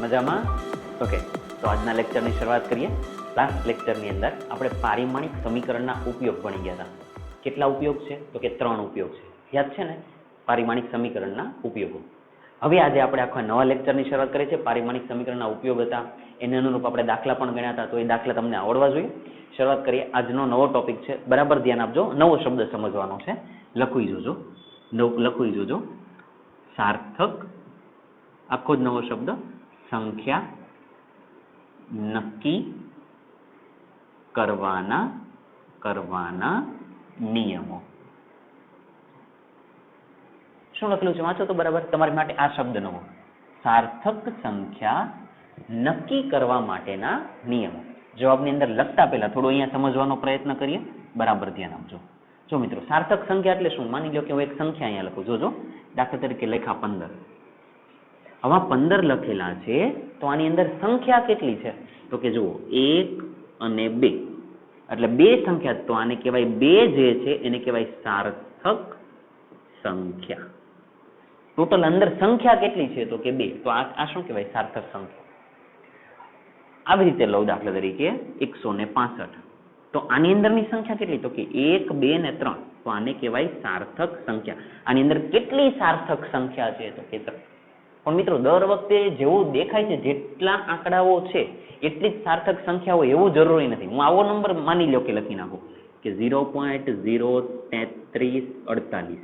મજામાં? ઓકે, તો આજના લેક્ચરની શરૂઆત કરીએ. લાસ્ટ લેક્ચરની અંદર આપણે પારિમાણિક સમીકરણના ઉપયોગ ભણી ગયા હતા. કેટલા ઉપયોગ છે? તો કે 3 ઉપયોગ છે. યાદ છે ને? પારિમાણિક સમીકરણના ઉપયોગો. હવે આજે આપણે આખા નવા લેક્ચરની શરૂઆત કરીએ છીએ. પારિમાણિક સમીકરણના ઉપયોગ હતા, એને અનુરૂપ આપણે દાખલા પણ ગણ્યા હતા, તો એ દાખલા તમને આવડવા જોઈએ. શરૂઆત કરીએ. આજનો નવો ટોપિક છે, બરાબર ધ્યાન આપજો. નવો શબ્દ સમજવાનો છે, લખી જોજો. સાર્થક, આખો જ નવો શબ્દ. સંખ્યા નક્કી કરવાના નિયમો. શું લખેલું છે વાંચો તો બરાબર. તમારી માટે આ શબ્દ નવો, સાર્થક સંખ્યા નક્કી કરવા માટેના નિયમો. જવાબની અંદર લખતા પહેલા થોડું અહીંયા સમજવાનો પ્રયત્ન કરીએ, બરાબર ધ્યાન આપજો. જો મિત્રો, સાર્થક સંખ્યા એટલે શું? માની લો કે હું એક સંખ્યા અહીંયા લખું. જોજો, દાખલા તરીકે લખ્યા 15. આવા 15 લખેલા છે, તો આની અંદર સંખ્યા કેટલી છે? તો કે જુઓ, 1 અને 2, એટલે 2 સંખ્યા. તો આને કહેવાય 2 જે છે એને કહેવાય સાર્થક સંખ્યા. ટોટલ અંદર સંખ્યા કેટલી છે? તો કે 2. તો આ શું કહેવાય? સાર્થક સંખ્યા. આવી રીતે લો, દાખલા તરીકે 165. તો આની અંદરની સંખ્યા કેટલી? તો કે 1, 2 ને 3. તો આને કહેવાય સાર્થક સંખ્યા. આની અંદર કેટલી સાર્થક સંખ્યા છે? તો કે 3. પણ મિત્રો, દર વખતે જેવું દેખાય છે, જેટલા આંકડાઓ છે એટલી જ સાર્થક સંખ્યા હોય એવું જરૂરી નથી. હું આવો નંબર માની લો કે લખી નાખું કે 0.03348,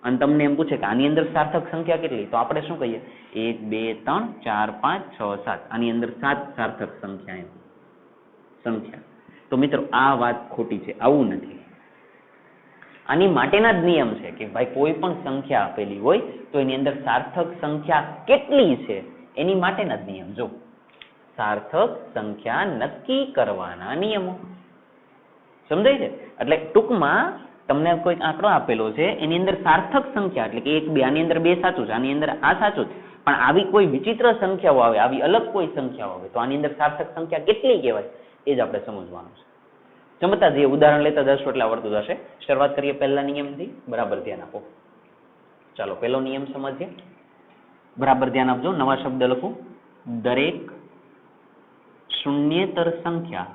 અને તમને એમ પૂછે કે આની અંદર સાર્થક સંખ્યા કેટલી? તો આપણે શું કહીએ? 1, 2, 3, 4, 5, 6, 7. આની અંદર 7 સાર્થક સંખ્યા. તો મિત્રો, આ વાત ખોટી છે, આવું નથી. આની માટેના જ નિયમ છે કે ભાઈ કોઈ પણ સંખ્યા આપેલી હોય તો એની અંદર સાર્થક સંખ્યા કેટલી છે એની માટેના જ નિયમ. જો, સાર્થક સંખ્યા નક્કી કરવાના નિયમો. સમજાય છે? એટલે ટૂંકમાં તમને કોઈ આંકડો આપેલો છે, એની અંદર સાર્થક સંખ્યા એટલે કે 1, 2, આની અંદર 2 સાચું છે, આની અંદર આ સાચું છે, પણ આવી કોઈ વિચિત્ર સંખ્યાઓ આવે, આવી અલગ કોઈ સંખ્યાઓ આવે, તો આની અંદર સાર્થક સંખ્યા કેટલી કહેવાય એ જ આપણે સમજવાનું છે. સમજતા જઈએ, ઉદાહરણ લેતા જશો એટલે આવડતું જશે. શરૂઆત કરીએ પહેલા નિયમથી, બરાબર ધ્યાન આપો. ચાલો, પહેલો નિયમ સમજીએ, બરાબર ધ્યાન આપજો. નવા શબ્દ લખું, દરેક શૂન્યેતર સંખ્યા.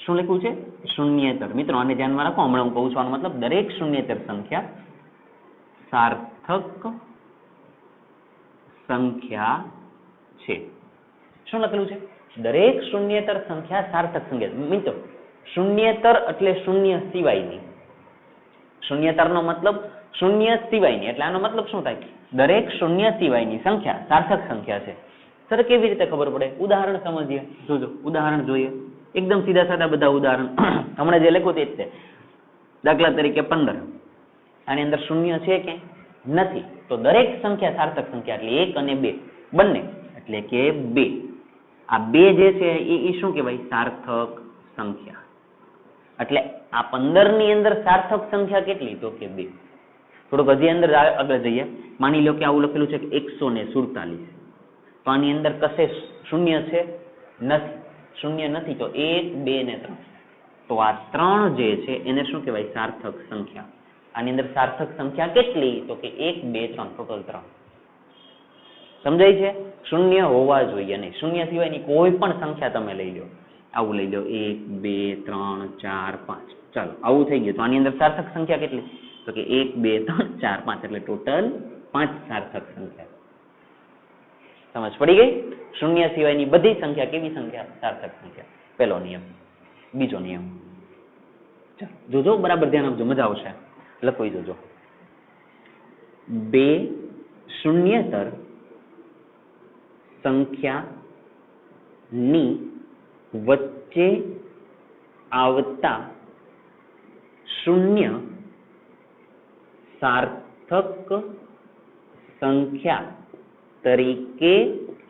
શું લખ્યું છે? શૂન્યેતર. મિત્રો, આને ધ્યાનમાં રાખો, હમણાં હું કહું છું. આનો મતલબ દરેક શૂન્યેતર સંખ્યા સાર્થક સંખ્યા છે. શું લખેલું છે? દરેક શૂન્યેતર સંખ્યા સાર્થક સંખ્યા. મિત્રો, શૂન્યેતર એટલે શૂન્ય સિવાયની. શૂન્યેતરનો મતલબ શૂન્ય સિવાયની. એટલે આનો મતલબ શું થાય? દરેક શૂન્ય સિવાયની સંખ્યા સાર્થક સંખ્યા છે. સર, કેવી રીતે ખબર પડે? ઉદાહરણ સમજીએ. જોજો, ઉદાહરણ જોઈએ. એકદમ સીધા સાદા બધા ઉદાહરણ. હમણાં જે લખ્યું તે જ છે. દાખલા તરીકે 15. આની અંદર શૂન્ય છે કે નથી? તો દરેક સંખ્યા સાર્થક સંખ્યા એટલે 1 અને 2 બંને, એટલે કે 2. આ 2 જે છે એ શું કહેવાય? સાર્થક સંખ્યા. એટલે આ 15 ની અંદર સાર્થક સંખ્યા કેટલી? તો કે 2. થોડુંક હજી અંદર આગળ જઈએ. માની લો કે આવું લખેલું છે કે 147. તો આની અંદર કશે શૂન્ય છે? નથી. શૂન્ય નથી, તો 1, 2 ને 3. તો આ 3 જે છે એને શું કહેવાય? સાર્થક સંખ્યા. આની અંદર સાર્થક સંખ્યા કેટલી? તો કે 1, 2, 3, ટોટલ 3. સમજાય છે? શૂન્ય હોવા જોઈએ નહીં. શૂન્ય સિવાયની કોઈ પણ સંખ્યા તમે લઈ લો. આવું લઈ લો, 1, 2, 3, 4, 5. ચાલો, આવું થઈ ગયું. તો આની અંદર સાર્થક સંખ્યા કેટલી? તો કે 1, 2, 3, 4, 5, એટલે ટોટલ 5 સાર્થક સંખ્યા. સમજ પડી ગઈ? શૂન્ય સિવાયની બધી સંખ્યા કેવી સંખ્યા? સાર્થક સંખ્યા. પહેલો નિયમ. બીજો નિયમ જોજો, બરાબર ધ્યાન આપજો, મજા આવશે. લખવી જોજો. 2 શૂન્યેતર સંખ્યાની વચ્ચે આવતા શૂન્ય સાર્થક સંખ્યા તરીકે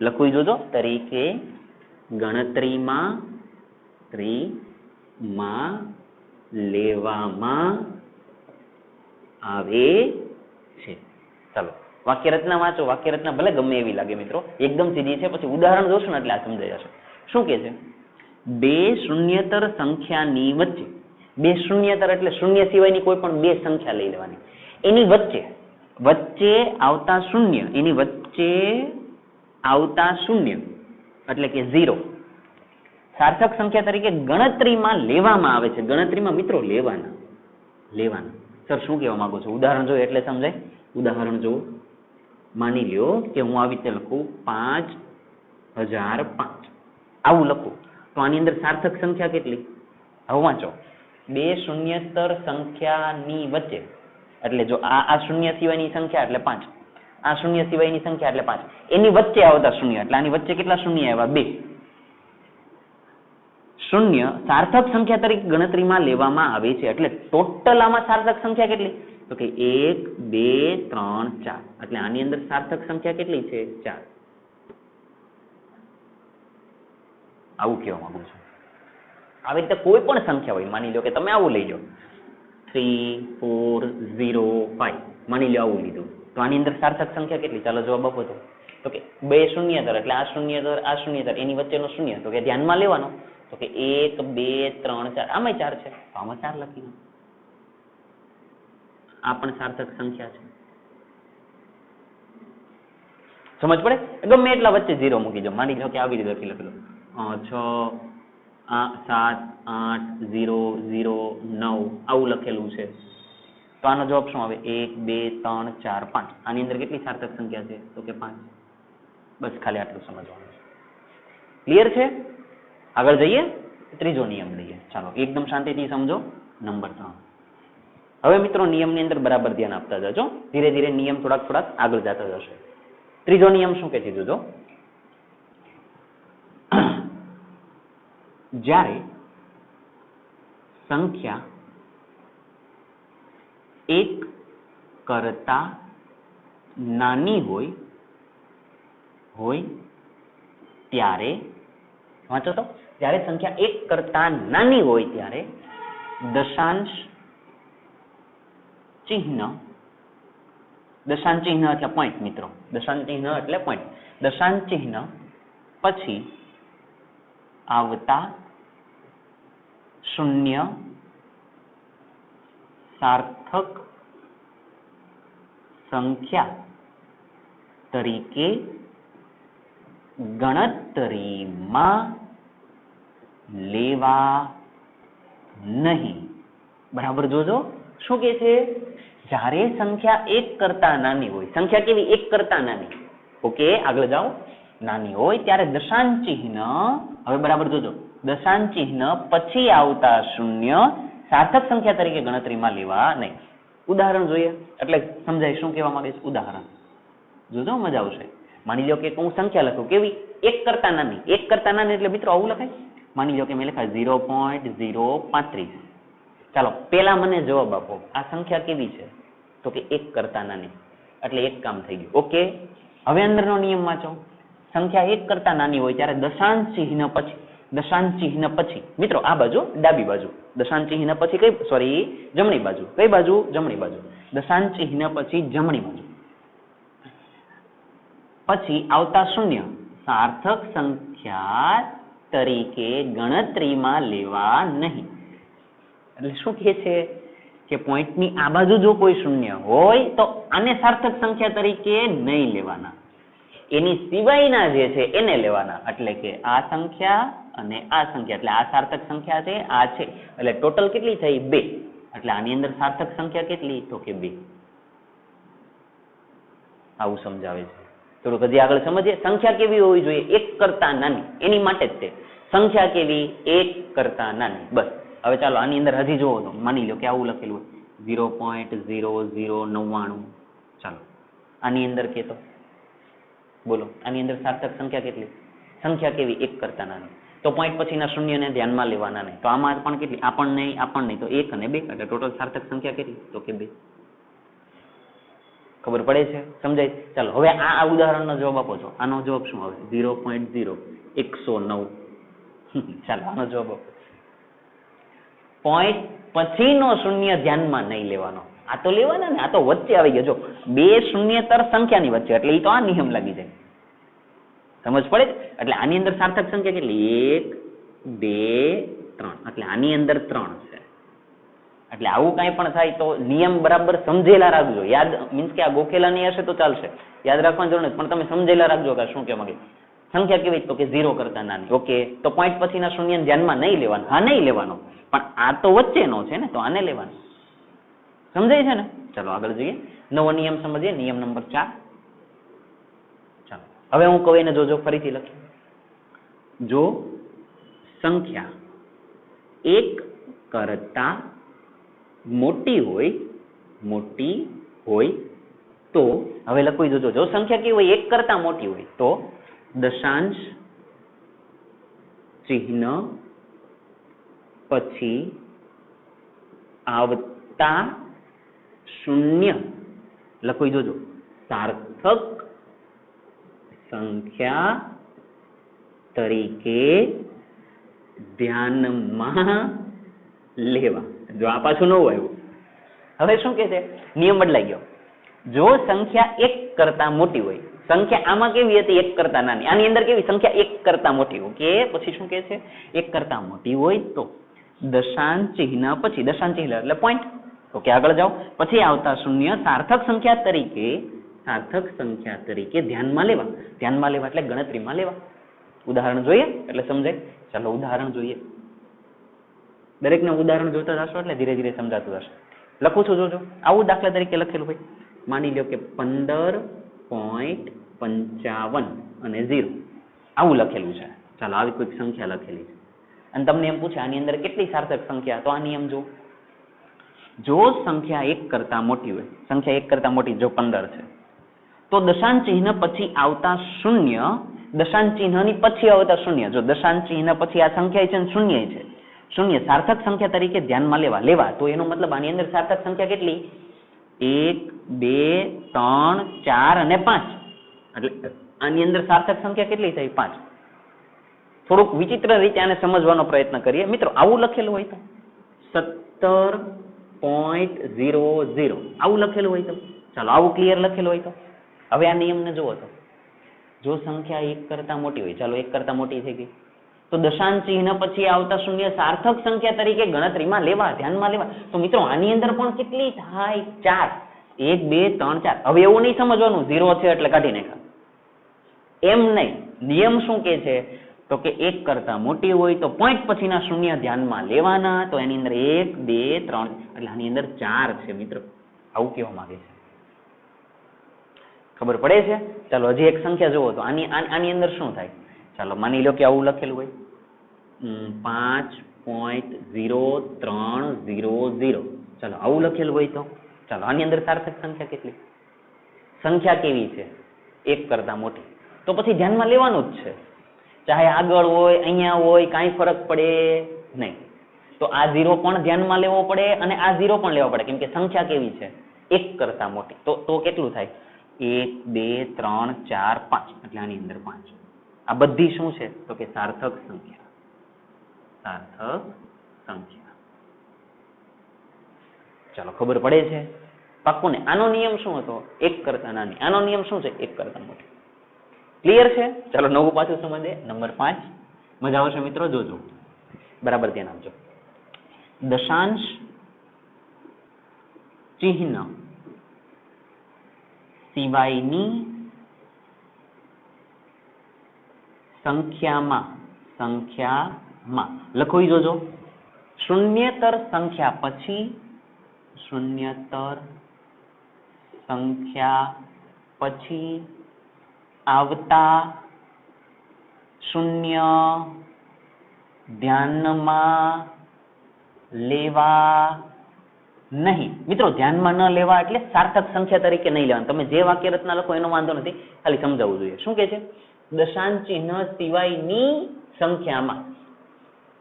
લખવી જોજો. તરીકે ગણતરીમાં લેવામાં આવે છે. ચાલો, વાક્ય રચના વાંચો. વાક્ય રચના ભલે ગમે એવી લાગે મિત્રો, એકદમ સીધી છે. પછી ઉદાહરણ જોશો ને એટલે આ સમજાઈ જશે. શું કે છે? 2 શૂન્યેતર સંખ્યાની વચ્ચે. 2 શૂન્યેતર એટલે શૂન્ય સિવાયની કોઈ પણ 2 સંખ્યા લઈ લેવાની. એની વચ્ચે વચ્ચે આવતા શૂન્ય, એની વચ્ચે આવતા શૂન્ય એટલે કે 0 સાર્થક સંખ્યા તરીકે ગણતરીમાં લેવામાં આવે છે. ગણતરીમાં મિત્રો લેવાના. સર શું કહેવા માંગુ છું? ઉદાહરણ જો એટલે સમજાય. ઉદાહરણ જો, માની લ્યો કે હું આવી રીતે લખું 5005 આવું લખું તો આની અંદર સાર્થક સંખ્યા કેટલી? હવે વાંચો, બે શૂન્યસ્તર સંખ્યાની વચ્ચે એટલે જો આ શૂન્ય સિવાયની સંખ્યા એટલે 5, આ શૂન્ય સિવાયની સંખ્યા એટલે 5, એની વચ્ચે આવતા શૂન્ય એટલે આની વચ્ચે કેટલા શૂન્ય આવ્યા? 2 શૂન્ય સાર્થક સંખ્યા તરીકે ગણતરીમાં લેવામાં આવે છે. એટલે ટોટલ આમાં સાર્થક સંખ્યા કેટલી? તો કે 1 2 3 4 એટલે આની અંદર સાર્થક સંખ્યા કેટલી છે? 4. આવું કહેવા માંગુ છું. આવી રીતે કોઈ પણ સંખ્યા હોય, માની લો કે તમે આવું લઈ લો 3 4 0 5, માની લો આવું લીધું તો આની અંદર સાર્થક સંખ્યા કેટલી? ચાલો જવાબ આપો તો કે બે શૂન્યતર એટલે આ શૂન્યતર એની વચ્ચેનો શૂન્ય તો કે ધ્યાનમાં લેવાનો તો કે 1 2 3 4 આમાં 4 છે તો આમાં 4 લખી દો. આ પણ સાર્થક સંખ્યા છે. સમજ પડે? ગમે એટલા વચ્ચે 0 મૂકી દો. માની લો કે આવી રીતે લખી લો 6 7 8 0 0 9 આવું લખેલું છે તો આનો જવાબ શું આવે? 1 2 3 4 5. આની અંદર કેટલી સાર્થક સંખ્યા છે? તો કે 5. બસ ખાલી આટલું સમજવાનું છે. ક્લિયર છે? આગળ જઈએ, ત્રીજો નિયમ લઈએ. ચાલો એકદમ શાંતિથી સમજો. નંબર 3. હવે મિત્રો નિયમની અંદર બરાબર ધ્યાન આપતા જજો. ધીરે ધીરે નિયમ થોડાક આગળ જતા જશે. ત્રીજો નિયમ શું કહે છે જોજો. જ્યારે સંખ્યા 1 કરતા નાની હોય ત્યારે, વાંચો તો, જ્યારે સંખ્યા 1 કરતા નાની હોય ત્યારે દશાંશ ચિહ્ન એટલે પોઈન્ટ મિત્રો. દશાંશ ચિહ્ન એટલે પોઈન્ટ. દશાંશ ચિહ્ન પછી આવતા શૂન્ય સાર્થક સંખ્યા તરીકે ગણતરીમાં લેવા નહીં. બરાબર જોજો શું કે છે? જ્યારે સંખ્યા 1 કરતા નાની હોય, સંખ્યા કેવી? 1 કરતા નાની. ઓકે, આગળ જાઓ. નાની હોય ત્યારે દશાંશ ચિહ્ન, હવે બરાબર જોજો, દશાંશ ચિહ્ન પછી આવતા શૂન્ય સાર્થક સંખ્યા તરીકે ગણતરીમાં લેવા નહીં. ઉદાહરણ જોઈએ એટલે સમજાય શું કહેવા માંગે છે. ઉદાહરણ જોજો, મજા આવશે. માની લો કે હું સંખ્યા લખું કેવી? 1 કરતા નાની. 1 કરતા નાની એટલે મિત્રો આવું લખાય. માની લો કે મેં લખાય 0.035. ચાલો પેલા મને જવાબ આપો, આ સંખ્યા કેવી છે? તો કે 1 કરતા નાની. એટલે એક કામ થઈ ગયું. ઓકે, હવે અંદરનો નિયમ વાંચો. સંખ્યા 1 કરતા નાની હોય ત્યારે દશાંશ ચિહ્ન પછી મિત્રો આ બાજુ ડાબી બાજુ, દશાંશ ચિહ્ન પછી કઈ, સોરી જમણી બાજુ. કઈ બાજુ? જમણી બાજુ. દશાંશ ચિહ્ન પછી જમણી બાજુ પછી આવતા શૂન્ય સાર્થક સંખ્યા તરીકે ગણતરીમાં લેવા નહીં. એટલે શું કહે છે કે પોઈન્ટની આ બાજુ જો કોઈ શૂન્ય હોય તો આને સાર્થક સંખ્યા તરીકે નહીં લેવાના, એની સિવાયના જે છે એને લેવાના. એટલે કે આ સંખ્યા અને આ સંખ્યા, એટલે આ સાર્થક સંખ્યા છે, આ છે, એટલે ટોટલ કેટલી થઈ? 2. એટલે આની અંદર સાર્થક સંખ્યા કેટલી? તો કે 2. આવું સમજાવે છે. થોડુંક હજી આગળ સમજીએ. સંખ્યા કેવી હોવી જોઈએ? 1 કરતા નાની. એની માટે જ તે સંખ્યા કેવી? 1 કરતા નાની. બસ. હવે ચાલો આની અંદર હજી જોવો તો માની લો કે આવું લખેલું હોય 0.0099. ચાલો આની અંદર કેતો બોલો, આની અંદર સાર્થક સંખ્યા કેટલી? સંખ્યા કેવી? 1 કરતા નાની. તો પોઈન્ટ પછીના શૂન્યને ધ્યાનમાં લેવાના નહીં. તો આમાં પણ કેટલી? આ પણ નહીં તો 1 અને 2 એટલે ટોટલ સાર્થક સંખ્યા કેટલી? તો કે 2. ખબર પડે છે? સમજાય? ચાલો હવે આ ઉદાહરણનો જવાબ આપો છો. આનો જવાબ શું આવે? 0.0109. ચાલો આનો જવાબ આપો. પોઈન્ટ પછીનો શૂન્ય ધ્યાનમાં નહીં લેવાનો. આ તો લેવાના ને, આ તો વચ્ચે આવી ગયો. જો બે શૂન્યતર સંખ્યાની વચ્ચે એટલે એ તો આ નિયમ લાગી જાય. સમજ પડે? એટલે આની અંદર સાર્થક સંખ્યા કેટલી? 1 2 3. એટલે આની અંદર 3 છે. એટલે આવું કાંઈ પણ થાય તો નિયમ બરાબર સમજેલા રાખજો. યાદ મીન્સ કે આ ગોખેલા નહીં હશે તો ચાલશે, યાદ રાખવાની જરૂર નથી, પણ તમે સમજેલા રાખજો કે શું કે માંગે. સંખ્યા કેવી? તો કે 0 કરતા નાની. ઓકે, તો પોઈન્ટ પછીના શૂન્યને ધ્યાનમાં નહીં લેવાનું. હા, નહીં લેવાનો, પણ આ તો વચ્ચેનો છે ને, તો આને લેવાનો. સમજાય છે ને? ચાલો આગળ જઈએ, નવો નિયમ સમજીએ, નિયમ નંબર 4. ચાલો હવે હું કહું એને જોજો, ફરીથી લખી. જો સંખ્યા 1 કરતા મોટી હોય તો હવે લખી જોજો. જો સંખ્યા કેવી હોય? 1 કરતા મોટી હોય તો દશાંશ ચિહ્ન પછી આવતા શૂન્ય લખી જોજો. સાર્થક સંખ્યા તરીકે ધ્યાનમાં લેવા. જો આ પાછું નવું આવ્યું. હવે શું કે છે? નિયમ બદલાઈ ગયો. જો સંખ્યા 1 કરતા મોટી હોય, સંખ્યા આમાં કેવી હતી? 1 કરતા નાની. આની અંદર કેવી? સંખ્યા 1 કરતા મોટી. ઓકે, પછી શું કે છે? 1 કરતા મોટી હોય તો દશાંશ ચિહ્ન પછી, દશાંશ ચિહ્ન એટલે પોઈન્ટ. ઓકે, આગળ જાઓ. પછી આવતા શૂન્ય સાર્થક સંખ્યા તરીકે ધ્યાનમાં લેવા. ધ્યાનમાં લેવા એટલે ગણતરીમાં લેવા. ઉદાહરણ જોઈએ એટલે સમજાય. ચાલો ઉદાહરણ જોઈએ. દરેકને ઉદાહરણ જોતા જશો એટલે ધીરે ધીરે સમજાતું જશે. લખું છું, જોજો. આવું દાખલા તરીકે લખેલું હોય, માની લો કે 15.55 અને 0 આવું લખેલું છે. ચાલો આવી કોઈક સંખ્યા લખેલી છે અને તમને એમ પૂછે આની અંદર કેટલી સાર્થક સંખ્યા? તો આ નિયમ જો. જો સંખ્યા 1 કરતા મોટી હોય, સંખ્યા 1 કરતા મોટી જો 15 છે, તો દશાંશ ચિહ્ન પછી આવતા શૂન્ય, દશાંશ ચિહ્નની પછી આવતા શૂન્ય, જો દશાંશ ચિહ્ન પછી આ સંખ્યા છે શૂન્ય છે, શૂન્ય સાર્થક સંખ્યા તરીકે ધ્યાનમાં લેવા. તો એનો મતલબ આની અંદર સાર્થક સંખ્યા કેટલી? 1, 2, 3, 4 અને 5. એટલે આની અંદર સાર્થક સંખ્યા કેટલી થઈ? 5. થોડુંક વિચિત્ર રીતે આને સમજવાનો પ્રયત્ન કરીએ મિત્રો. આવું લખેલું હોય તો 17.00 આવું લખેલું હોય તો, ચાલો આવું ક્લિયર લખેલું હોય તો હવે આ નિયમને જુઓ તો, જો સંખ્યા 1 કરતા મોટી હોય, ચાલો 1 કરતા મોટી થઈ ગઈ, તો દશાંશ ચિહ્ન પછી આવતા શૂન્ય સાર્થક સંખ્યા તરીકે ગણતરીમાં લેવા, ધ્યાનમાં લેવા. તો મિત્રો આની અંદર પણ કેટલી થાય? 4. 1, 2, 3, 4. હવે એવું નહીં સમજવાનું 0 છે એટલે કાઢી નાખા, એમ નહીં. નિયમ શું કે છે? તો કે 1 કરતા મોટી હોય તો પોઈન્ટ પછીના શૂન્ય ધ્યાનમાં લેવાના. તો એની અંદર 1, 2, 3 એટલે આની અંદર 4 છે મિત્રો. આવું કહેવા માંગે છે. ખબર પડે છે? ચાલો હજી એક સંખ્યા જુઓ તો આની અંદર શું થાય? ચાલો માની લો કે આવું લખેલું હોય 5.0300. ચાલો આવું લખેલું હોય તો ચાલો આની અંદર સાર્થક સંખ્યા કેટલી? સંખ્યા કેવી છે? 1 કરતા મોટી. તો પછી ધ્યાનમાં લેવાનું જ છે, ચાહે આગળ હોય, અહીંયા હોય, કાંઈ ફરક પડે નહીં. તો આ 0 પણ ધ્યાનમાં લેવો પડે અને આ 0 પણ લેવો પડે, કેમ કે સંખ્યા કેવી છે? 1 કરતા મોટી. તો કેટલું થાય? 1, 2, 3, 4, 5 એટલે આની અંદર 5. આ બધી શું છે? તો કે સાર્થક સંખ્યા. સાર્થક સંખ્યા. ચાલો ખબર પડે છે? પાક્કું ને? આનો નિયમ શું હતો? 1 કરતા નાની. આનો નિયમ શું છે? 1 કરતા મોટી. ક્લિયર છે? ચાલો નવું પાછું સમજે. નંબર 5. મજા આવશે મિત્રો, જોજો બરાબર, ધ્યાન આપજો. દશાંશ ચિહ્ન સિવાયની સંખ્યામાં લખોઈ જોજો. શૂન્યતર સંખ્યા પછી આવતા શૂન્ય ધ્યાનમાં લેવા નહીં. મિત્રો ધ્યાનમાં ન લેવા એટલે સાર્થક સંખ્યા તરીકે નહીં લેવાનું. તમે જે વાક્ય રચના લખો એનો વાંધો નથી, ખાલી સમજાવવું જોઈએ. શું કે છે? દશાંશ ચિહ્ન સિવાયની સંખ્યામાં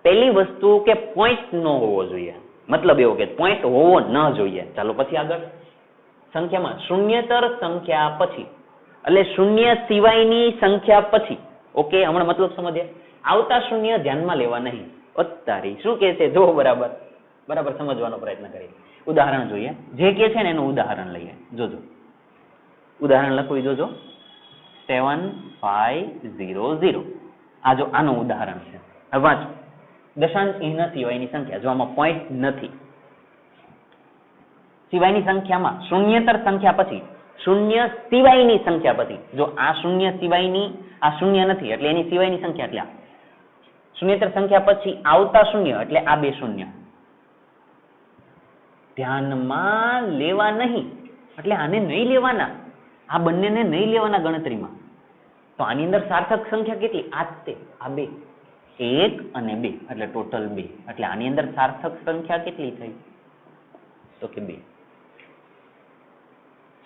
પહેલી વસ્તુ કે પોઈન્ટ ન હોવો જોઈએ. મતલબ એવો કે પોઈન્ટ હોવો ન જોઈએ. ચાલો પછી આગળ સંખ્યામાં શૂન્યતર સંખ્યા પછી એટલે શૂન્ય સિવાયની સંખ્યા પછી. ઓકે, હમણાં મતલબ સમજ્યા? આવતા શૂન્ય ધ્યાનમાં લેવા નહીં. અત્યારે શું કે છે? જો બરાબર સમજવાનો પ્રયત્ન કરીએ. ઉદાહરણ જોઈએ. જે કે છે ને એનું ઉદાહરણ લઈએ. જોજો ઉદાહરણ લખવું, જોજો 7500. આ જો આનું ઉદાહરણ છે. હવે વાંચો. દશાંશ ચિહ્ન સિવાયની સંખ્યા, જો આમાં પોઈન્ટ નથી, સિવાયની સંખ્યામાં શૂન્યેતર સંખ્યા પછી શૂન્ય સિવાયની સંખ્યા પછી જો આ શૂન્ય સિવાયની આ શૂન્ય નથી એટલે એની સિવાયની સંખ્યા એટલે આ શૂન્યેતર સંખ્યા પછી આવતા શૂન્ય એટલે આ બે શૂન્ય ધ્યાનમાં લેવા નહીં એટલે આને નહીં લેવાના, આ બંનેને નહીં લેવાના ગણતરીમાં. તો આની અંદર સાર્થક સંખ્યા કેટલી? આ તે આ બે 1 અને 2 એટલે ટોટલ 2 એટલે આની અંદર સાર્થક સંખ્યા કેટલી થઈ? તો કે 2.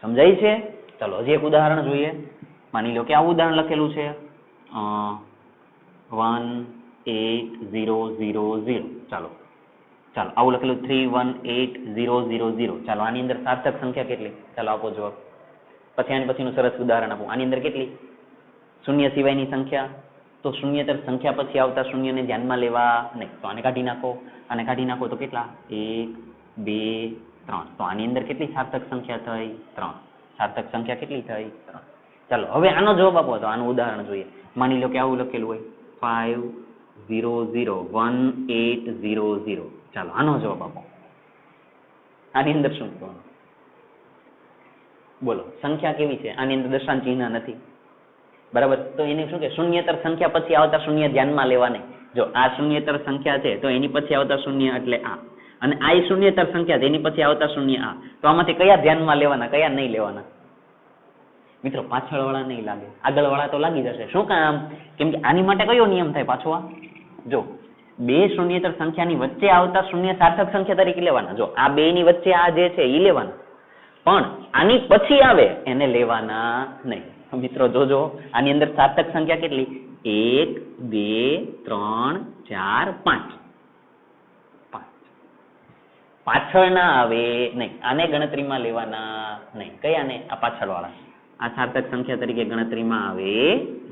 સમજાય છે? ચાલો હજી એક ઉદાહરણ જોઈએ. માની લો કે આવું ઉદાહરણ લખેલું છે 18000. ચાલો ચાલો આવું લખેલું 318000. ચાલો આની અંદર સાર્થક સંખ્યા કેટલી? ચાલો આપો જવાબ. પછી આની પછીનું સરસ ઉદાહરણ આપું. આની અંદર કેટલી? શૂન્ય સિવાયની સંખ્યા. તો શૂન્યેતર સંખ્યા પછી આવતા શૂન્યને ધ્યાનમાં લેવા નહીં. તો આને કાઢી નાખો, આને કાઢી નાખો તો કેટલા? 1 2 3. તો આની અંદર કેટલી સાર્થક સંખ્યા થઈ? 3. સાર્થક સંખ્યા કેટલી થઈ? 3. ચાલો હવે આનો જવાબ આપો. તો આનું ઉદાહરણ જોઈએ. માની લો કે આવું લખેલું હોય 5001800. ચાલો આનો જવાબ આપો. આની અંદર શું કરવાનું? બોલો સંખ્યા કેવી છે? આની અંદર દશાંશ ચિહ્ન નથી, બરાબર? તો એને શું કે શૂન્યેતર સંખ્યા પછી આવતા શૂન્ય ધ્યાનમાં લેવા નહીં. જો આ શૂન્યેતર સંખ્યા છે તો એની પછી આવતા શૂન્ય એટલે આ, અને આ શૂન્યેતર સંખ્યા છે એની પછી આવતા શૂન્ય આ. તો આમાંથી કયા ધ્યાનમાં લેવાના, કયા નહીં લેવાના? મિત્રો પાછળ વાળા નહીં લાગે, આગળ વાળા તો લાગી જશે. શું કામ? કેમ કે આની માટે કયો નિયમ થાય પાછો? આ જો બે શૂન્યેતર સંખ્યાની વચ્ચે આવતા શૂન્ય સાર્થક સંખ્યા તરીકે લેવાના. જો આ બે ની વચ્ચે આ જે છે એ લેવાના, પણ આની પછી આવે એને લેવાના નહીં. મિત્રો જોજો આની અંદર સાર્થક સંખ્યા કેટલી? 1 2 3 4 5. પાછળ ના આવે નહીં, આને ગણતરીમાં લેવાના નહીં. કયાને? આ પાછળ વાળા. આ સાર્થક સંખ્યા તરીકે ગણતરીમાં આવે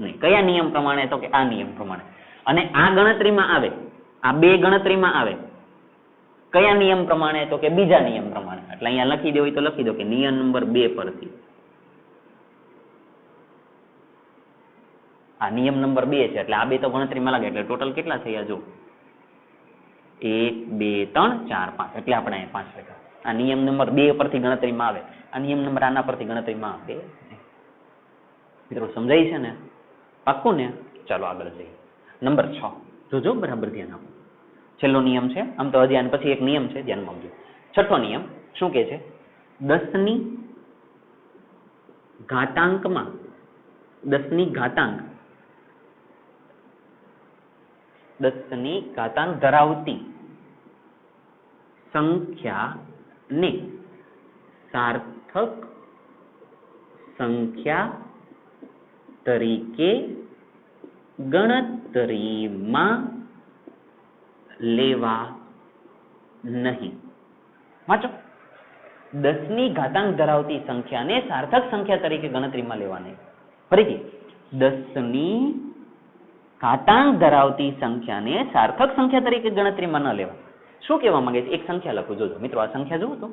નહીં. કયા નિયમ પ્રમાણે? તો કે આ નિયમ પ્રમાણે. અને આ ગણતરીમાં આવે, આ બે ગણતરીમાં આવે કયા નિયમ પ્રમાણે? તો કે બીજા નિયમ પ્રમાણે. એટલે અહીંયા લખી દો તો લખી દો કે નિયમ નંબર 2 પરથી. આ નિયમ નંબર 2 છે એટલે આ બે તો ગણતરીમાં લાગે એટલે ટોટલ કેટલા થયા? જો 1 2 3 4 5 એટલે આપણે અહીંયા 5 લખ્યા. આ નિયમ નંબર 2 પરથી ગણતરીમાં આવે, આ નિયમ નંબર આના પરથી ગણતરીમાં આવે. મિત્રો સમજાય છે ને? પાક્કું ને? ચાલો આગળ જઈએ. નંબર 6 જોજો, બરાબર ધ્યાન આપો. છેલ્લો નિયમ છે. આમ તો હજી આના પછી એક નિયમ છે, ધ્યાનમાં આપજો. છઠ્ઠો નિયમ શું કહે છે? 10 ની ઘાતાંકમાં 10 ની ઘાતાંક 10 ની ઘાતાંક ધરાવતી સંખ્યાને સાર્થક સંખ્યા તરીકે ગણતરીમાં લેવા નહીં. વાંચો. 10 ની ઘાતાંક ધરાવતી સંખ્યાને સાર્થક સંખ્યા તરીકે ગણતરીમાં લેવા નહીં. ફરીથી 10 ની ઘાતાંક ધરાવતી સંખ્યાને સાર્થક સંખ્યા તરીકે ગણતરીમાં ન લેવા. શું કહેવા માંગે છે? એક સંખ્યા લખું. જોજો મિત્રો આ સંખ્યા જુઓ તો.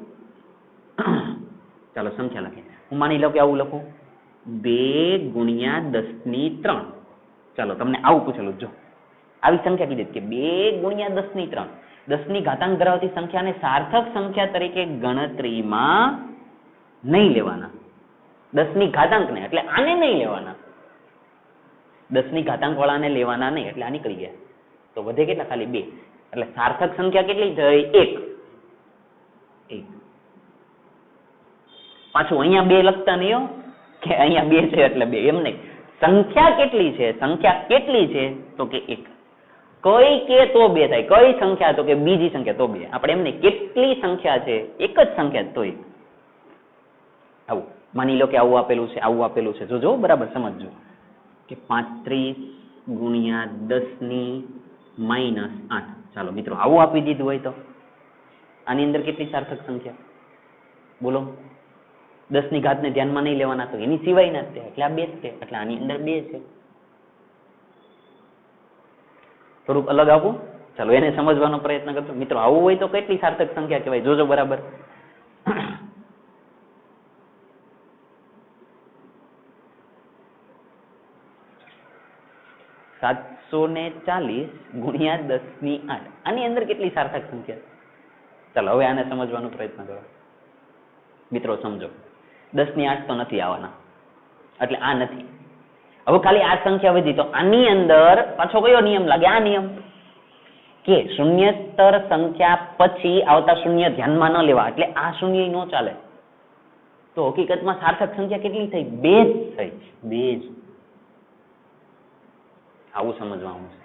ચાલો સંખ્યા લખીએ. હું માની લઉં કે આવું લખું 2 ગુણ્યા 10 ની 3. ચાલો તમને આવું પૂછેલું. જો આવી સંખ્યા કીધી કે 2 ગુણ્યા 10 ની 3. 10 ની ઘાતાંક ધરાવતી સંખ્યાને સાર્થક સંખ્યા તરીકે ગણતરીમાં નહીં લેવાના. 10 ની ઘાતાંક ને એટલે આને નહીં લેવાના. 10 ની ઘાતાંક વાળાને લેવાના નહીં એટલે આ નીકળી ગયા. તો વધે કેટલા? ખાલી 2. એટલે સાર્થક સંખ્યા કેટલી થઈ? 1. પાછું અહીંયા 2 લખતા નહીં હો કે અહીંયા 2 છે એટલે 2, એમ નહીં. સંખ્યા કેટલી છે? સંખ્યા કેટલી છે? તો કે 1. કઈ કે તો 2 થાય. કઈ સંખ્યા? તો કે બીજી સંખ્યા તો 2. આપણે એમ નહીં કેટલી સંખ્યા છે? એક જ સંખ્યા તો 1. આવું માની લો કે આવું આપેલું છે, આવું આપેલું છે. જોજો બરાબર સમજજો કે 35 ગુણ્યા 10 ની -8. ચાલો મિત્રો આવું આપી દીધું હોય તો આની અંદર કેટલી સાર્થક સંખ્યા? બોલો. 10 ની ઘાતને ધ્યાનમાં નહીં લેવાના તો એની સિવાયના જ છે એટલે આ 2 છે એટલે આની અંદર 2 છે. થોડુંક અલગ આપું. ચાલો એને સમજવાનો પ્રયત્ન કરજો. મિત્રો આવું હોય તો કેટલી સાર્થક સંખ્યા કહેવાય? જોજો બરાબર. 740 ગુણ્યા 10 ની 8. આની અંદર કેટલી સાર્થક સંખ્યા? ચાલો હવે આને સમજવાનો પ્રયત્ન કરો. મિત્રો સમજો 10 ની 8 તો નથી આવવાના, એટલે આ નથી. હવે ખાલી આ સંખ્યા વધી તો આની અંદર પાછો કયો નિયમ લાગે? આ નિયમ કે શૂન્યેતર સંખ્યા પછી આવતા શૂન્ય ધ્યાનમાં ન લેવા, એટલે આ શૂન્ય ન ચાલે. તો હકીકતમાં સાર્થક સંખ્યા કેટલી થઈ? 2 જ થઈ, 2 જ. આવું સમજવાનું છે,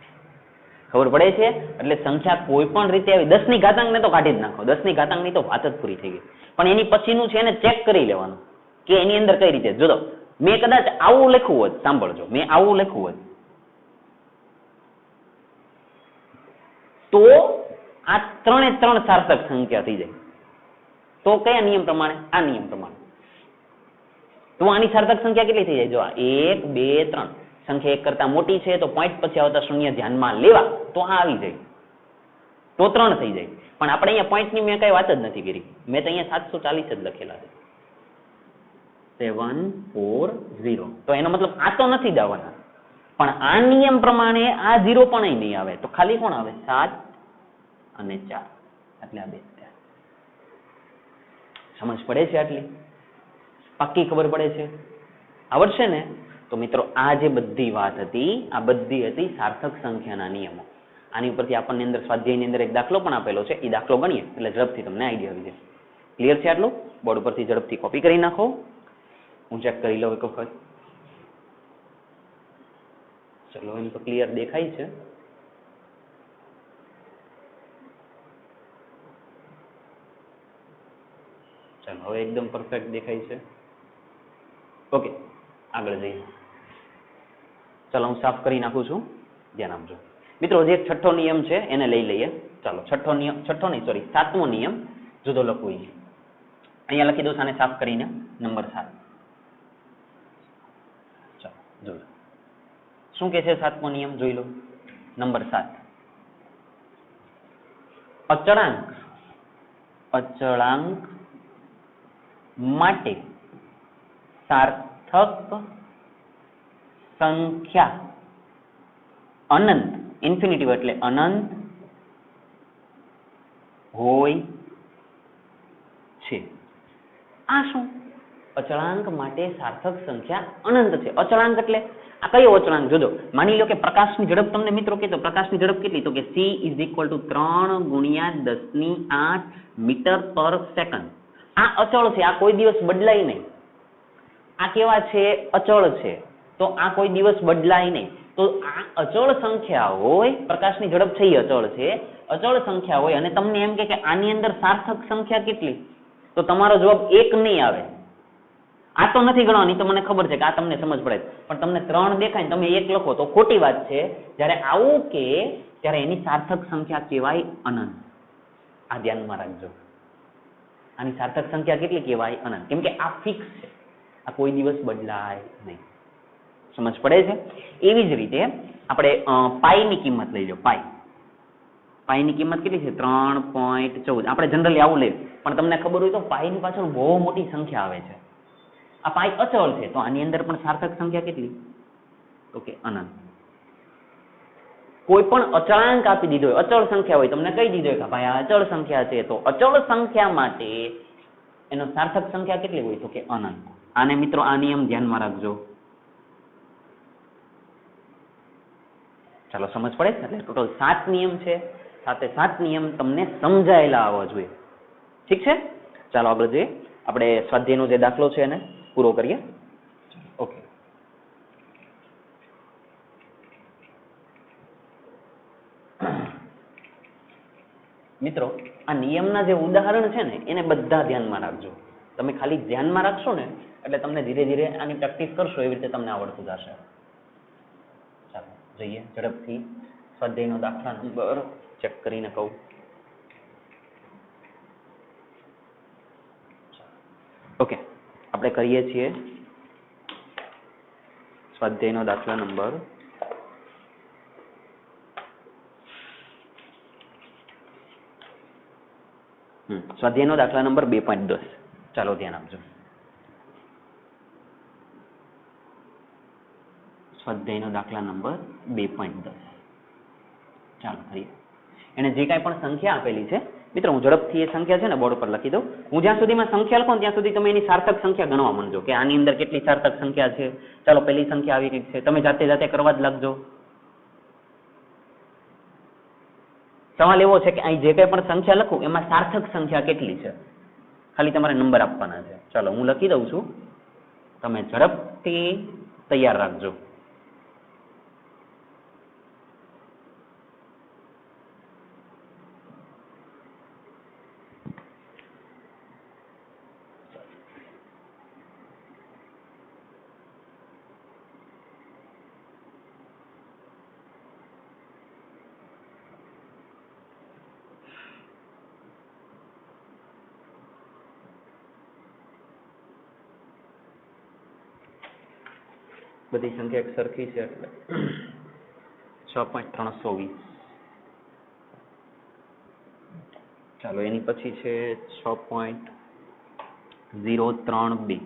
ખબર પડે છે? એટલે સંખ્યા કોઈ પણ રીતે આવી 10 ની ઘાતાંક ને તો કાઢી જ નાખો, 10 ની ઘાતાંક ની તો વાત જ પૂરી થઈ ગઈ. પણ એની પછીનું છે એને ચેક કરી લેવાનું કે એની અંદર કઈ રીતે. જો મેં કદાચ આવું લખ્યું હોત, સાંભળજો, મેં આવું લખ્યું હોત તો આ 3 એ 3 સાર્થક સંખ્યા થઈ જાય. તો કયા નિયમ પ્રમાણે? આ નિયમ પ્રમાણે. તો આની સાર્થક સંખ્યા કેટલી થઈ જાય? જો આ 1 2 3 સંખ્યા 1 કરતા મોટી છે તો પોઈન્ટ પછી આવતા શૂન્ય ધ્યાનમાં લેવા, તો આ આવી જાય, તો 3 થઈ જાય. પણ આપણે અહીંયા પોઈન્ટ ની મેં કઈ વાત જ નથી કરી, મેં તો અહીંયા 740 જ લખેલા છે, 740. તો એનો મતલબ આ તો નથી જ આવવાના, પણ આ નિયમ પ્રમાણે આ 0 પણ નહીં આવે, તો ખાલી કોણ આવે? 7 અને 4, એટલે આ 2. સમજ પડે છે? આટલી પાક્કી ખબર પડે છે? આવડશે ને? તો મિત્રો આ જે બધી વાત હતી, આ બધી હતી સાર્થક સંખ્યાના નિયમો. આની ઉપરથી આપણને અંદર સ્વાધ્યાયની અંદર એક દાખલો પણ આપેલો છે, એ દાખલો ગણીએ એટલે ઝડપથી તમને આઈડિયા આવી જાય. ક્લિયર છે આટલું? બોર્ડ ઉપરથી ઝડપથી કોપી કરી નાખો, હું ચેક કરી લઉં એક વખત. ચલો, એમ તો ક્લિયર દેખાય છે. ચાલો, હવે એકદમ પરફેક્ટ દેખાય છે. ઓકે, આગળ જઈએ. ચાલો, હું સાફ કરી નાખું છું, ધ્યાન આપજો. મિત્રો, જે છઠ્ઠો નિયમ છે એને લઈ લઈએ. ચાલો, સાતમો નિયમ જુદો લખવું છે. અહીંયા લખી દો, આને સાફ કરીને નંબર 7. ચાલો, જોઈ લો શું કે છે સાતમો નિયમ, જોઈ લો. નંબર 7, અચળાંક માટે સાર્થક સંખ્યા અનંત, ઇન્ફિનિટિવ એટલે અનંત હોય છે. આ શું? અચળાંક માટે સાર્થક સંખ્યા અનંત છે. અચળાંક એટલે આ કયો અચળાંક? જોજો, માની લો કે પ્રકાશની ઝડપ તમને મિત્રો કહેતો, પ્રકાશની ઝડપ કેટલી? તો કે c = 3 × 10⁸ મીટર પર સેકન્ડ. આ અચળ છે, આ કોઈ દિવસ બદલાય નહીં. આ કેવા છે? અચળ છે. તો આ કોઈ દિવસ બદલાય નહીં. તો આ અચળ સંખ્યા હોય, પ્રકાશની ઝડપ છે એ અચળ છે, અચળ સંખ્યા હોય અને તમને એમ કે આની અંદર સાર્થક સંખ્યા કેટલી? તો તમારો જવાબ 1 નહીં આવે. આ તો નથી ગણવાની, તો મને ખબર છે કે આ તમને સમજ પડે, પણ તમને 3 દેખાય ને તમે 1 લખો તો ખોટી વાત છે. જ્યારે આવું કે ત્યારે એની સાર્થક સંખ્યા કહેવાય અનંત. આ ધ્યાનમાં રાખજો. આની સાર્થક સંખ્યા કેટલી કહેવાય? અનંત. કેમ કે આ ફિક્સ છે, આ કોઈ દિવસ બદલાય નહીં. સમજ પડે છે? એવી જ રીતે આપણે પાઈની કિંમત લઈ લો. પાઈની કિંમત કેટલી છે? 3.14. આપણે જનરલી આવું લઈએ, પણ તમને ખબર હોય તો પાઈની પાછળ બહુ મોટી સંખ્યા આવે છે. આ પાઈ અચળ છે, તો આની અંદર પણ સાર્થક સંખ્યા કેટલી? તો કે અનંત. કોઈ પણ અચળાંક આપી દીધો હોય, અચળ સંખ્યા હોય, તમને કહી દીધો હોય કે ભાઈ આ અચળ સંખ્યા છે, તો અચળ સંખ્યા માટે એનો સાર્થક સંખ્યા કેટલી હોય? તો કે અનંત. આને મિત્રો આ નિયમ ધ્યાનમાં રાખજો. ચાલો, સમજ પડે? એટલે ટોટલ 7 નિયમ છે, 7 નિયમ તમને સમજાયેલા આવવા જોઈએ. ઠીક છે? ચાલો આગળ જઈએ. આપણે સ્વાધ્યાયનો જે દાખલો છે એને પૂરો કરીએ. ઓકે, મિત્રો આ નિયમના જે ઉદાહરણ છે ને એને બધા ધ્યાનમાં રાખજો. તમે ખાલી ધ્યાનમાં રાખશો ને એટલે તમને ધીરે ધીરે આની પ્રેક્ટિસ કરશો, એવી રીતે તમને આવડતું જશે. ચાલો જઈએ ઝડપથી સ્વાધ્યાયનો દાખલા નંબર ચેક કરીને કહું. ઓકે, આપણે કરીએ છીએ સ્વાધ્યાયનો દાખલા નંબર સ્વાધ્યાયનો દાખલા નંબર 2.10. ચાલો ધ્યાન આપજો. સ્વાધ્યાયનો દાખલા નંબર 2.10. ચાલો કરીએ. એને જે કાંઈ પણ સંખ્યા આપેલી છે મિત્રો હું ઝડપથી એ સંખ્યા છે ને બોર્ડ પર લખી દઉં. હું જ્યાં સુધીમાં સંખ્યા લખું ત્યાં સુધી તમે એની સાર્થક સંખ્યા ગણવા માંડજો કે આની અંદર કેટલી સાર્થક સંખ્યા છે. ચાલો પહેલી સંખ્યા આવી રીત છે, તમે જાતે કરવા જ લાગજો. સવાલ એવો છે કે અહીં જે કંઈ પણ સંખ્યા લખું એમાં સાર્થક સંખ્યા કેટલી છે, ખાલી તમારે નંબર આપવાના છે. ચાલો હું લખી દઉં છું, તમે ઝડપથી તૈયાર રાખજો. બધી સંખ્યા એક સરખી છે એટલે 6.320. ચાલો એની પછી છે 6.032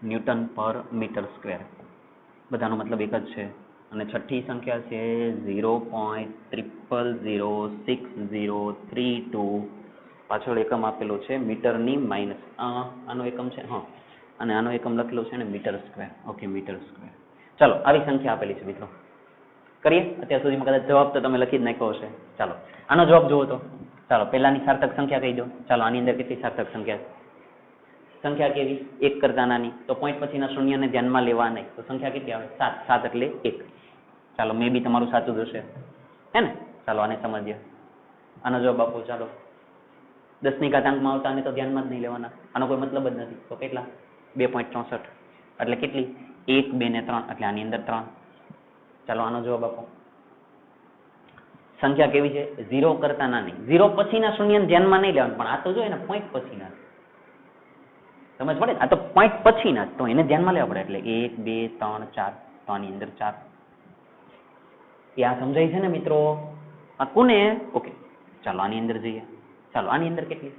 ન્યૂટન પર મીટર સ્ક્વેર. બધાનો મતલબ એક જ છે. અને છઠ્ઠી સંખ્યા છે 0.000632. પાછળ એકમ આપેલો છે મીટરની માઇનસ આનો એકમ છે, હા, અને આનો એકમ લખેલો છે ને metre square. Okay, metre square. ચાલો આવી સંખ્યા આપેલી છે મિત્રો, કરીએ. અત્યાર સુધીમાં કદાચ જવાબ તો તમે લખી જ નાખ્યો હશે. ચાલો આનો જવાબ જુઓ તો. ચાલો પહેલાની સાર્થક સંખ્યા કહી દો. ચાલો આની અંદર કેટલી સાર્થક સંખ્યા છે? સંખ્યા કેવી? 1 કરતા નાની, તો પોઈન્ટ પછીના શૂન્યને ધ્યાનમાં લેવા નહીં. તો સંખ્યા કેટલી આવે? 7. 7 એટલે 1. ચાલો મે બી તમારું સાચું જશે, હે ને? ચાલો આને સમજીએ. આનો જવાબ આપો. ચાલો 10 ની ઘાતાંકમાં આવતા આને તો ધ્યાનમાં જ નહીં લેવાના, આનો કોઈ મતલબ જ નથી. તો કેટલા? 2.64 એટલે કેટલી? 1, 2 ને 3 એટલે આની અંદર 3. ચાલો આનો જવાબ આપો. સંખ્યા કેવી છે? 0 કરતા નાની. 0 પછીના શૂન્યને ધ્યાનમાં નહીં લેવાનું, પણ આ તો જો એને પોઈન્ટ પછીના, સમજ પડે? આ તો પોઈન્ટ પછીના, તો એને ધ્યાનમાં લેવા પડે. એટલે 1, 2, 3, 4. તો આની અંદર 4. આ સમજાય છે ને મિત્રો? આ કોને? ઓકે, ચાલો આની અંદર જઈએ. ચાલો આની અંદર કેટલી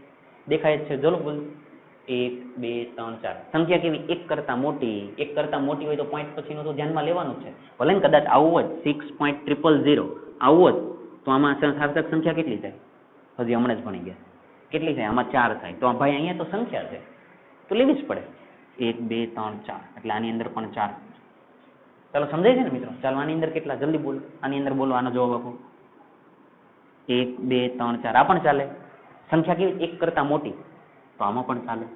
દેખાય છે? ચલો બોલ. 1, 2, 3, 4. સંખ્યા કેવી? 1 કરતા મોટી. 1 કરતા મોટી હોય તો પોઈન્ટ પછીનું તો ધ્યાનમાં લેવાનું છે. ભલે ને કદાચ આવું હોય 6.000 આવું હોય તો આમાં સાર્થક સંખ્યા કેટલી થાય? હજી હમણાં જ ભણી ગયા. કેટલી થાય? આમાં 4 થાય. તો ભાઈ અહીંયા તો સંખ્યા છે તો લેવી જ પડે. 1, 2, 3, 4 એટલે આની અંદર પણ 4. ચાલો સમજાય છે ને મિત્રો? ચાલો આની અંદર કેટલા? જલ્દી બોલો. આની અંદર બોલો, આનો જવાબ આપો. 1, 2, 3, 4. આ પણ ચાલે. સંખ્યા કેવી? 1 કરતા મોટી, તો આમાં પણ ચાલે.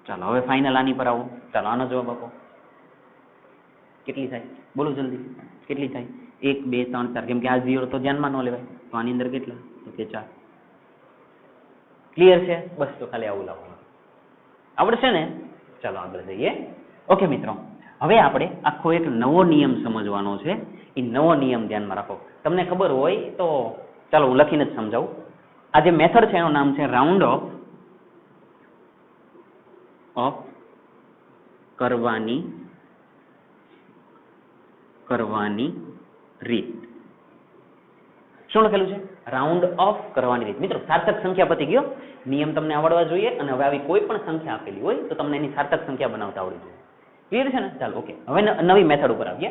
ચાલો હવે ફાઇનલ આની પર આવો. ચાલો આનો જવાબ આપો. કેટલી થાય? બોલો જલ્દી. કેટલી થાય? 1, 2, 3, 4. કેમ કે આ 0 તો ધ્યાનમાં ન લેવાય. તો આની અંદર કેટલા? તો કે 4. ક્લિયર છે? બસ તો ખાલી આવું લાવો. આવડશે ને? ચાલો આગળ જઈએ. ઓકે મિત્રો, હવે આપણે આખો એક નવો નિયમ સમજવાનો છે. એ નવો નિયમ ધ્યાનમાં રાખો. તમને ખબર હોય તો ચાલો હું લખીને જ સમજાવું. આ જે મેથડ છે એનું નામ છે રાઉન્ડ ઓફ કરવાની રીત. શું લખેલું છે? રાઉન્ડ ઓફ કરવાની રીત. મિત્રો સાર્થક સંખ્યા પતી ગયો. નિયમ તમને આવડવા જોઈએ. અને હવે આવી કોઈ પણ સંખ્યા આપેલી હોય તો તમને એની સાર્થક સંખ્યા બનાવતા આવડવી જોઈએ. ક્લિયર છે ને? ચાલો ઓકે, હવે નવી મેથડ ઉપર આવીએ.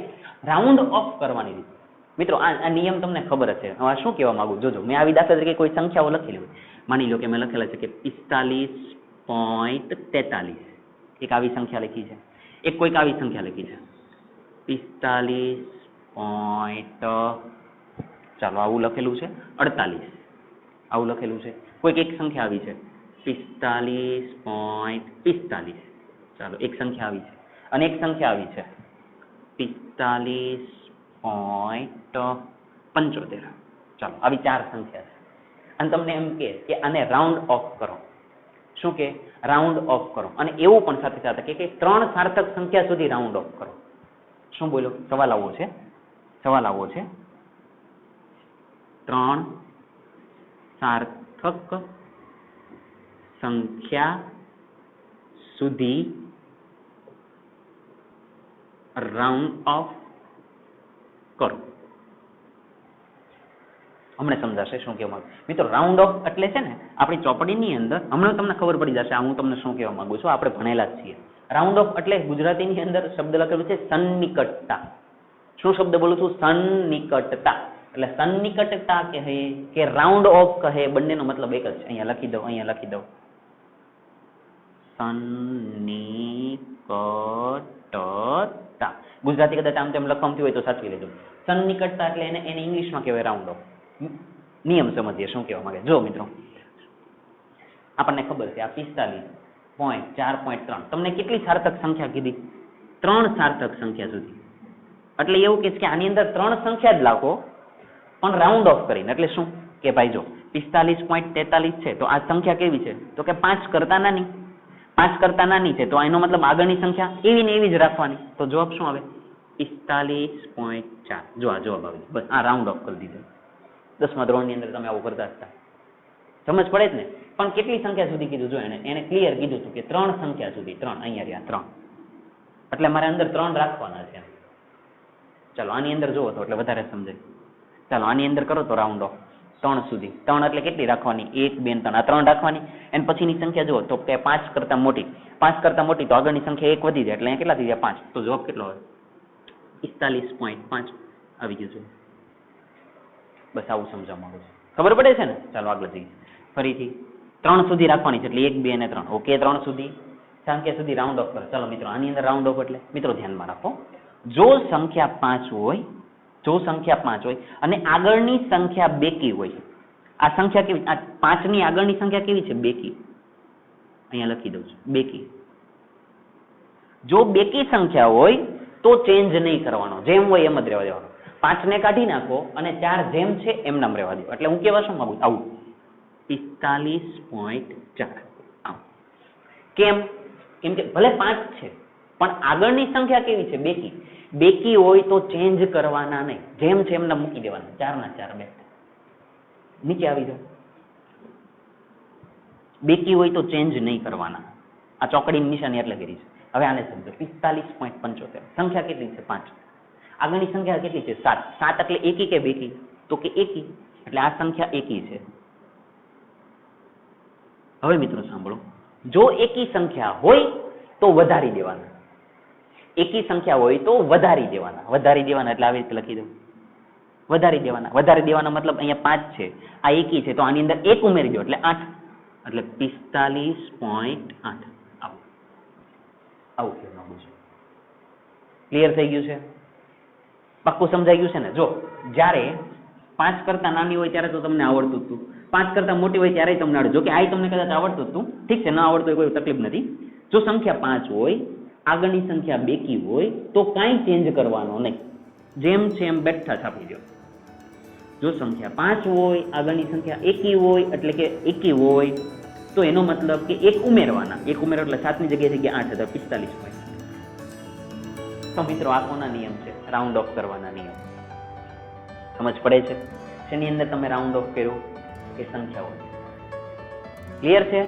રાઉન્ડ ઓફ કરવાની રીત. મિત્રો આ નિયમ તમને ખબર જ છે. હવે શું કહેવા માંગુ? જોજો, મેં આવી દાખલા તરીકે કોઈ સંખ્યાઓ લખેલી હોય. માની લો કે મેં લખેલા છે કે 45.43. એક આવી સંખ્યા લખી છે. એક કોઈક આવી સંખ્યા લખી છે 45. ચાલો આવું લખેલું છે 48. આવું લખેલું છે. કોઈક એક સંખ્યા આવી છે 45.45. ચાલો એક સંખ્યા આવી છે. અને એક સંખ્યા આવી છે 45.75. ચાલો આવી 4 સંખ્યા છે. અને તમને એમ કે આને રાઉન્ડ ઓફ કરો. શું કે? રાઉન્ડ ઓફ કરો. અને એવું પણ સાથે સાથે કે 3 સાર્થક સંખ્યા સુધી રાઉન્ડ ઓફ કરો. શું બોલો? સવાલ આવો છે. 3 સાર્થક સંખ્યા સુધી રાઉન્ડ ઓફ કરો. હમણાં સમજાશે શું કહેવા માંગુ. મિત્રો રાઉન્ડ ઓફ એટલે છે ને આપણી ચોપડીની અંદર હમણાં તમને ખબર પડી જશે હું તમને શું કહેવા માંગુ છું. આપણે ભણેલા જ છીએ. રાઉન્ડ ઓફ એટલે ગુજરાતીની અંદર શબ્દ લખેલું છે સન્નિકટતા. શું શબ્દ બોલું છું? સન્નિકટતા. એટલે સન્નિકટતા કહે કે રાઉન્ડ ઓફ કહે, બંનેનો મતલબ એક જ છે. અહીંયા લખી દઉં સન્નિકટતા. ગુજરાતી કદાચ આમ તેમ લખવાનું હોય તો સાચવી લેજો. સન્નિકટતા એટલે એને ઇંગ્લિશમાં કહેવાય રાઉન્ડ ઓફ. નિયમ સમજીએ શું કહેવા માંગે. જો મિત્રો, આપણને ખબર છે આ 45.4.3 તમને કેટલી સાર્થક સંખ્યા કીધી? 3 સાર્થક સંખ્યા સુધી. એટલે એવું કે છે કે આની અંદર 3 સંખ્યા જ લાખો પણ રાઉન્ડ ઓફ કરીને. એટલે શું કે ભાઈ જો 45.43 છે તો આ સંખ્યા કેવી છે? તો કે 5 કરતા નાની. 5 કરતા નાની છે તો એનો મતલબ આગળની સંખ્યા એવી ને એવી જ રાખવાની. તો જવાબ શું આવે? 45.4. જો આ જવાબ આવે. બસ આ રાઉન્ડ ઓફ કરી દીધો. 10મા ધોરણની અંદર તમે આવું કરતા હતા. સમજ પડે જ ને? પણ કેટલી સંખ્યા સુધી કીધું? જો એને ક્લિયર કીધું હતું કે 3 સંખ્યા સુધી. 3 અહીંયા રહ્યા 3. એટલે મારે અંદર 3 રાખવાના છે. ચાલો આની અંદર જુઓ તો એટલે વધારે સમજાય. ચાલો આની અંદર કરો તો રાઉન્ડ ઓફ 3 સુધી. 3 એટલે કેટલી રાખવાની? 1 2 3 આ 3 રાખવાની. એની પછીની સંખ્યા જુઓ તો કે 5 કરતા મોટી. 5 કરતા મોટી તો આગળની સંખ્યા 1 વધી જાય એટલે અહીંયા કેટલા થઈ જાય? 5. તો જવાબ કેટલો આવે? 45.5 આવી ગયું છે. બસ આવું સમજવા માંગુ છું. ખબર પડે છે ને? ચાલો આગળ જઈએ. ફરીથી 3 સુધી રાખવાની છે એટલે 1 2 અને 3. ઓકે, 3 સુધી સંખ્યા સુધી રાઉન્ડ ઓફ કરો. ચાલો મિત્રો આની અંદર રાઉન્ડ ઓફ એટલે મિત્રો ધ્યાનમાં રાખો, જો સંખ્યા 5 હોય અને આગળની સંખ્યા બેકી હોય. આ સંખ્યા કેવી? આ 5 ની આગળની સંખ્યા કેવી છે? બેકી. અહીંયા લખી દઉં છું બેકી. જો બેકી સંખ્યા હોય તો ચેન્જ નહીં કરવાનો, જેમ હોય એમ જ રહેવા દેવાનો. 5 ને કાઢી નાખો અને 4 જેમ છે એમ નામ રહેવા દો. એટલે હું કેવા શું માંગુ? આવું 45.4. આવું કેમ? કેમ કે ભલે 5 છે પણ આગળની સંખ્યા કેવી છે? બેકી. બેકી હોય તો ચેન્જ કરવાના નહીં, જેમ છે એમને મૂકી દેવાના. 4 ના 4 બે નીચે આવી જાવ. બેકી હોય તો ચેન્જ નહીં કરવાના. આ ચોકડીની નિશાની એટલે કરી છે. હવે આને સમજો. 45.75 સંખ્યા કેટલી છે? 5. આગળની સંખ્યા કેટલી છે? 7. 7 એટલે એકી કે બેકી? તો કે એકી. એટલે આ સંખ્યા એકી છે. હવે મિત્રો સાંભળો, જો એકી સંખ્યા હોય તો વધારી દેવાના. એકી સંખ્યા હોય તો વધારી દેવાના. વધારી દેવાના એટલે આવી રીતે લખી દઉં. વધારી દેવાના મતલબ અહીંયા 5 છે, આ એકી છે તો આની અંદર 1 ઉમેરી દો એટલે 8. એટલે 45.8. આવું કહેવા માંગુ છું. ક્લિયર થઈ ગયું છે? પાક્કું સમજાઈ ગયું છે ને? જો જ્યારે 5 કરતા નાની હોય ત્યારે તો તમને આવડતું હતું, 5 કરતા મોટી હોય ત્યારે તમને આવડે. જો કે આ તમને કદાચ આવડતું હતું, ઠીક છે, ન આવડતું હોય કોઈ તકલીફ નથી. જો સંખ્યા 5 હોય, આગળની સંખ્યા બેકી હોય તો કાંઈ ચેન્જ કરવાનો નહીં, જેમ છે એમ બેઠા છાપી દો. જો સંખ્યા 5 હોય, આગળની સંખ્યા એકી હોય, એટલે કે એકી હોય તો એનો મતલબ કે 1 ઉમેરવાના. 1 ઉમેરો એટલે 7 ની જગ્યાએ થઈ ગયા 8 હતા 45. તો મિત્રો આ કોના નિયમ છે? રાઉન્ડ ઓફ કરવાના નિયમ. સમજ પડે છે? શેની અંદર તમે રાઉન્ડ ઓફ કર્યો? એ સંખ્યાઓ. ક્લિયર છે?